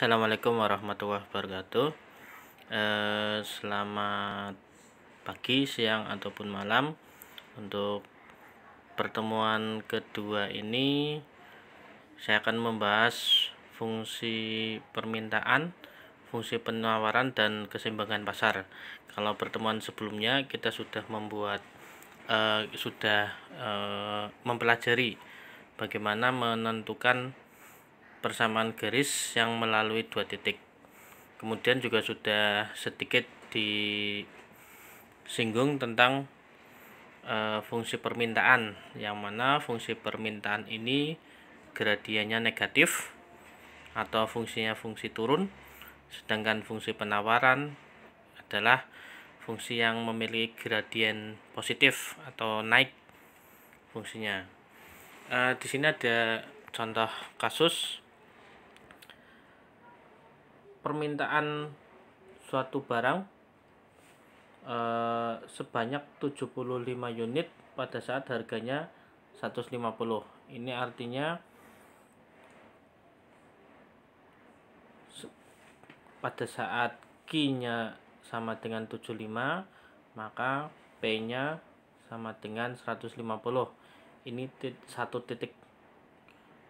Assalamualaikum warahmatullahi wabarakatuh. Selamat pagi, siang, ataupun malam. Untuk pertemuan kedua ini saya akan membahas fungsi permintaan, fungsi penawaran, dan keseimbangan pasar. Kalau pertemuan sebelumnya kita sudah mempelajari bagaimana menentukan persamaan garis yang melalui dua titik. Kemudian juga sudah sedikit disinggung tentang fungsi permintaan, yang mana fungsi permintaan ini gradiennya negatif atau fungsinya fungsi turun, sedangkan fungsi penawaran adalah fungsi yang memiliki gradien positif atau naik fungsinya. Di sini ada contoh kasus permintaan suatu barang sebanyak 75 unit pada saat harganya 150. Ini artinya pada saat Q-nya sama dengan 75, maka P-nya sama dengan 150. Ini satu titik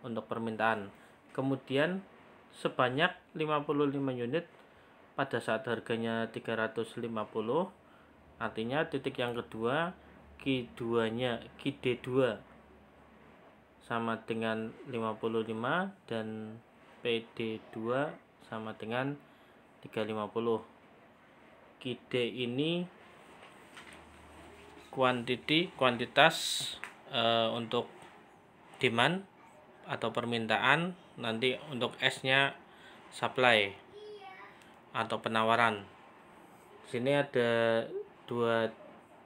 untuk permintaan. Kemudian sebanyak 55 unit pada saat harganya 350, artinya titik yang kedua QD2 sama dengan 55 dan PD2 sama dengan 350. QD ini kuantitas untuk demand atau permintaan, nanti untuk S-nya supply atau penawaran. Sini ada dua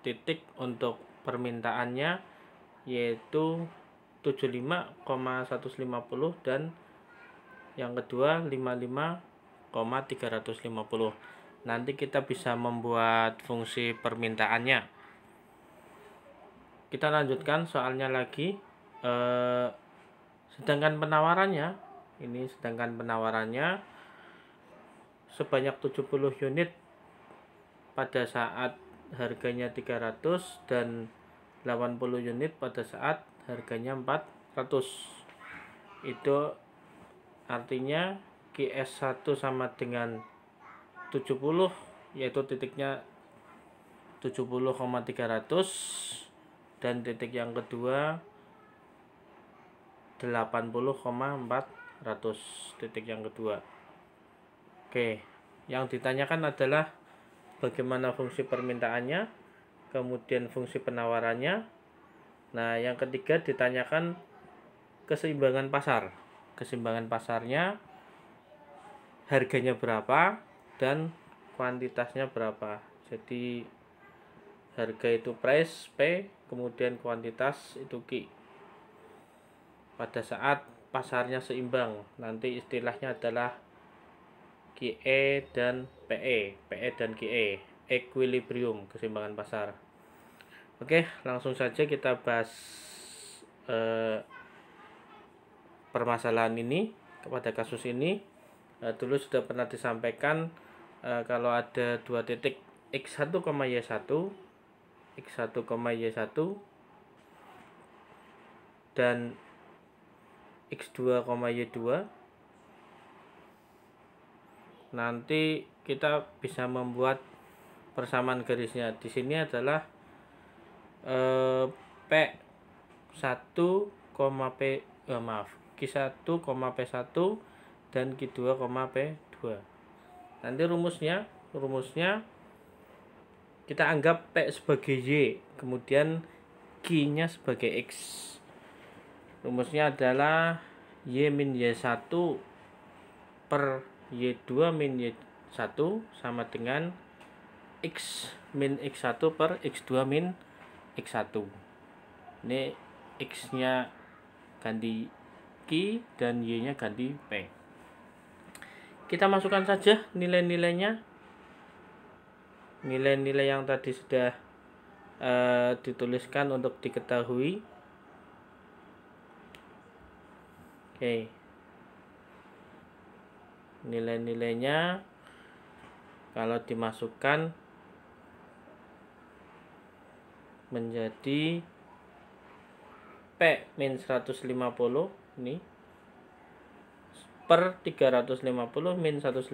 titik untuk permintaannya, yaitu 75,150 dan yang kedua 55,350. Nanti kita bisa membuat fungsi permintaannya. Kita lanjutkan soalnya lagi. Sedangkan penawarannya sebanyak 70 unit pada saat harganya 300 dan 80 unit pada saat harganya 400. Itu artinya QS1 sama dengan 70, yaitu titiknya 70,300, dan titik yang kedua 80,400, titik yang kedua. Oke, yang ditanyakan adalah bagaimana fungsi permintaannya, kemudian fungsi penawarannya. Nah, yang ketiga ditanyakan keseimbangan pasar. Keseimbangan pasarnya harganya berapa dan kuantitasnya berapa. Jadi harga itu price P, kemudian kuantitas itu Q. Pada saat pasarnya seimbang, nanti istilahnya adalah QE dan PE dan QE, equilibrium, keseimbangan pasar. Oke, langsung saja kita bahas permasalahan ini. Pada kasus ini dulu sudah pernah disampaikan kalau ada dua titik X1, Y1 dan X2, Y2, nanti kita bisa membuat persamaan garisnya. Di sini adalah Q1, P1, dan Q2, P2. Nanti rumusnya kita anggap P sebagai Y, kemudian Q-nya sebagai X. Rumusnya adalah Y min Y1 per Y2 min Y1 sama dengan X min X1 per X2 min X1. Ini X-nya ganti Q dan Y-nya ganti P. Kita masukkan saja nilai-nilainya. Nilai-nilai yang tadi sudah dituliskan untuk diketahui. Oke. nilai-nilainya kalau dimasukkan menjadi P min 150 ini per 350 min 150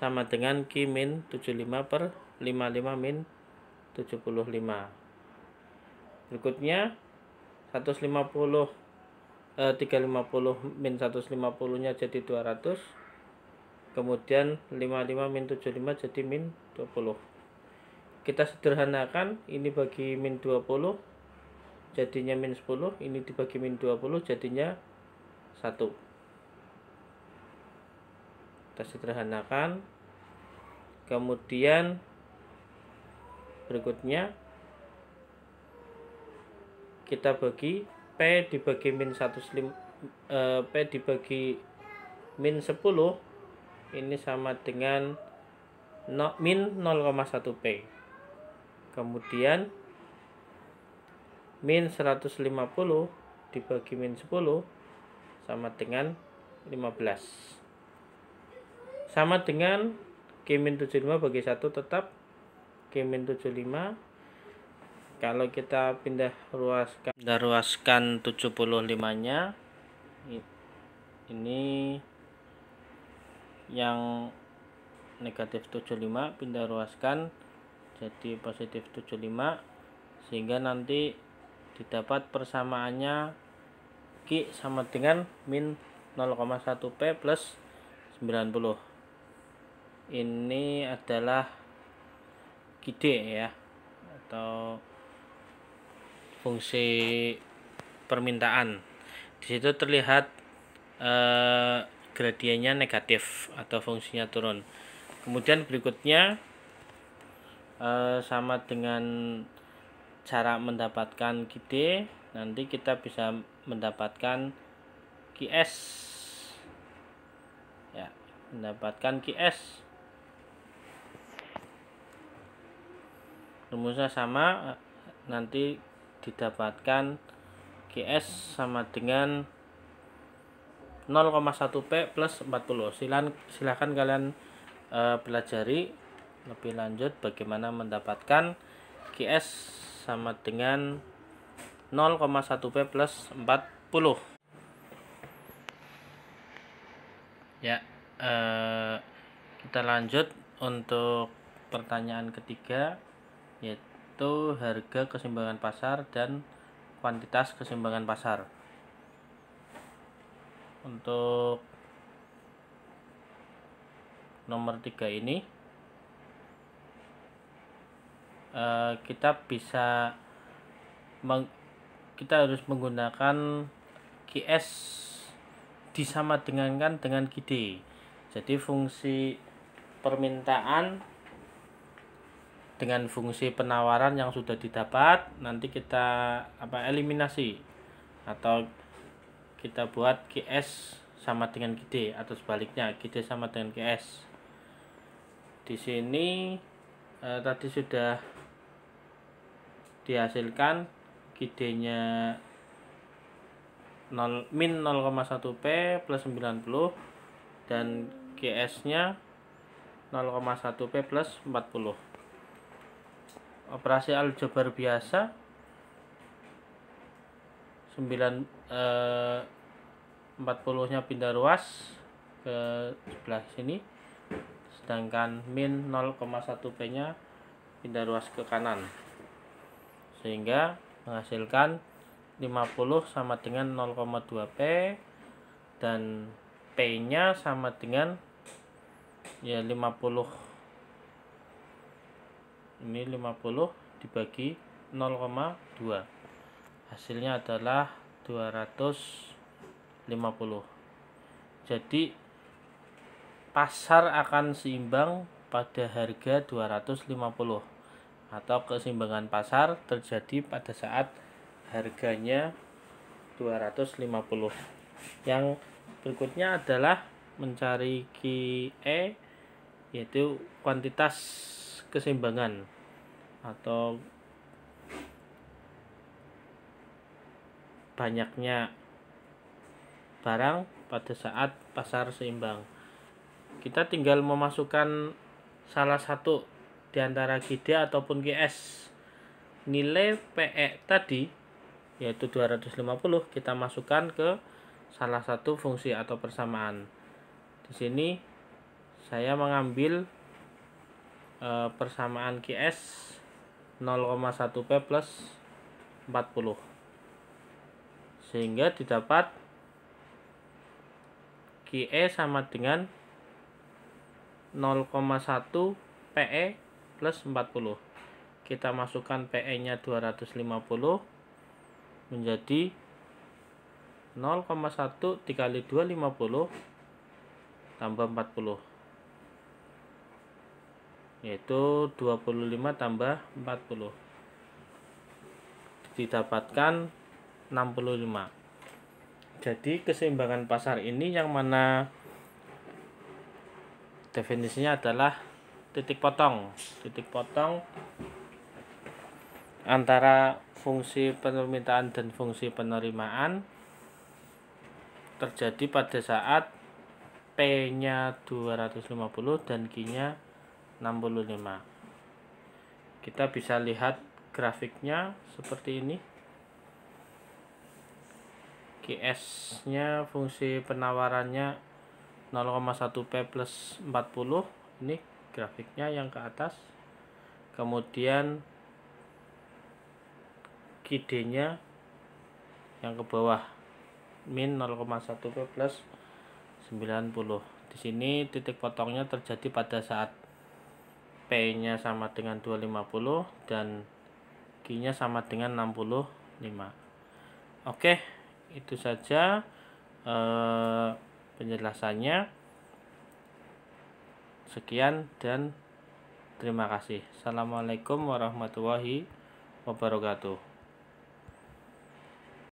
sama dengan Q min 75 per 55 min 75. Berikutnya 350 min 150 nya jadi 200, kemudian 55 min 75 jadi min 20. Kita sederhanakan, ini bagi min 20 jadinya min 10, ini dibagi min 20 jadinya 1. Kita sederhanakan, kemudian berikutnya kita bagi P dibagi min 105, P dibagi min 10 ini sama dengan min 0,1 P. Kemudian min 150 dibagi min 10 sama dengan 15. Sama dengan Q min 75 bagi 1 tetap Q min 75. Kalau kita pindah ruaskan 75-nya, ini yang negatif 75 pindah ruaskan jadi positif 75, sehingga nanti didapat persamaannya Q sama dengan min 0,1 P plus 90. Ini adalah QD ya, atau fungsi permintaan. Di situ terlihat gradiennya negatif atau fungsinya turun. Kemudian berikutnya sama dengan cara mendapatkan QD, nanti kita bisa mendapatkan QS ya, mendapatkan QS. Rumusnya sama, nanti didapatkan QS sama dengan 0,1 P plus 40. Silahkan kalian pelajari lebih lanjut bagaimana mendapatkan QS sama dengan 0,1 P plus 40. Ya, kita lanjut untuk pertanyaan ketiga, yaitu harga keseimbangan pasar dan kuantitas keseimbangan pasar. Untuk nomor 3 ini kita harus menggunakan QS disama dengan QD. Jadi fungsi permintaan dengan fungsi penawaran yang sudah didapat nanti kita eliminasi, atau kita buat QS sama dengan QD, atau sebaliknya QD sama dengan QS. Di sini tadi sudah dihasilkan QD-nya min 0,1 P plus 90 dan QS-nya 0,1 P plus 40. Operasi aljabar biasa 40-nya pindah ruas ke sebelah sini, sedangkan min 0,1 P nya pindah ruas ke kanan, sehingga menghasilkan 50 sama dengan 0,2 P dan P nya sama dengan ya 50. Ini 50 dibagi 0,2, hasilnya adalah 250. Jadi pasar akan seimbang pada harga 250, atau keseimbangan pasar terjadi pada saat harganya 250. Yang berikutnya adalah mencari QE, yaitu kuantitas keseimbangan atau banyaknya barang pada saat pasar seimbang. kita tinggal memasukkan salah satu di antara QD ataupun QS. Nilai PE tadi yaitu 250 kita masukkan ke salah satu fungsi atau persamaan. Di sini saya mengambil persamaan QS 0,1P plus 40, sehingga didapat QE sama dengan 0,1 PE plus 40. Kita masukkan PE nya 250 menjadi 0,1 dikali 250 tambah 40, yaitu 25 tambah 40, didapatkan 65. Jadi keseimbangan pasar ini yang mana definisinya adalah titik potong antara fungsi permintaan dan fungsi penerimaan terjadi pada saat P nya 250 dan Q nya 65. Kita bisa lihat grafiknya seperti ini. QS nya fungsi penawarannya 0,1P plus 40, ini grafiknya yang ke atas. Kemudian QD nya yang ke bawah, min 0,1P plus 90. Di sini titik potongnya terjadi pada saat P nya sama dengan 250 dan Q nya sama dengan 65. Oke, itu saja penjelasannya. Sekian dan terima kasih. Assalamualaikum warahmatullahi wabarakatuh.